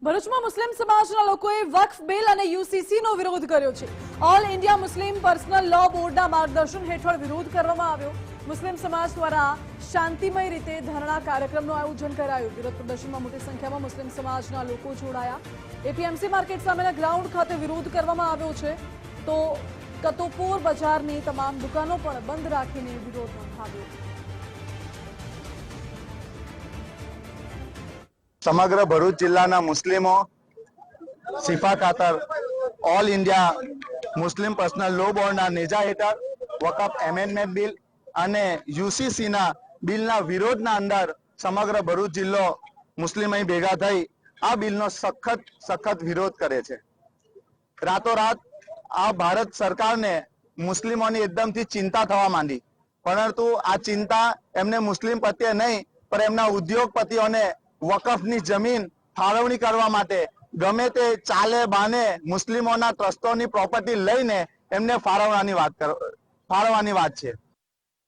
ભરૂચમાં મુસ્લિમ સમાજના લોકોએ વક્ફ બિલ અને યુસીસીનો વિરોધ કર્યો છે। All India Muslim personal law બોર્ડના માર્ગદર્શન હેઠળ વિરોધ કરવામાં આવ્યો। મુસ્લિમ સમાજ દ્વારા શાંતિમય રીતે ધરણા કાર્યક્રમનું આયોજન કરાયું। વિરોધ પ્રદર્શનમાં મોટી સંખ્યામાં મુસ્લિમ સમાજના લોકો જોડાયા। એપીએમસી માર્કેટ સામેના ગ્રાઉન્ડ ખાતે વિરોધ કરવામાં આવ્યો છે, તો કતોપોર બજારની તમામ દુકાનો પણ બંધ રાખીને વિરોધ નોંધાવ્યો। સમગ્ર ભરૂચ જિલ્લાના મુસ્લિમો સિફા ખાતર all India Muslim personal law બોર્ડના નેજા હેઠળ વકફ એમેન્ડમેન્ટ બિલ અને યુસીસીના બિલના વિરોધના અંદર સમગ્ર ભરૂચ જિલ્લો મુસ્લિમ અહીં ભેગા થઈ આ બિલનો સખત વિરોધ કરે છે। રાતોરાત આ ભારત સરકારને મુસ્લિમોની એકદમથી ચિંતા થવા માંડી, પરંતુ આ ચિંતા એમને મુસ્લિમ પ્રત્યે નહીં પણ એમના ઉદ્યોગપતિઓને વકફની જમીન ફાળવણી કરવા માટે ગમે તે ચાલે બાને મુસ્લિમોના ટ્રસ્ટોની પ્રોપર્ટી લઈને એમને ફાળવવાની વાત છે।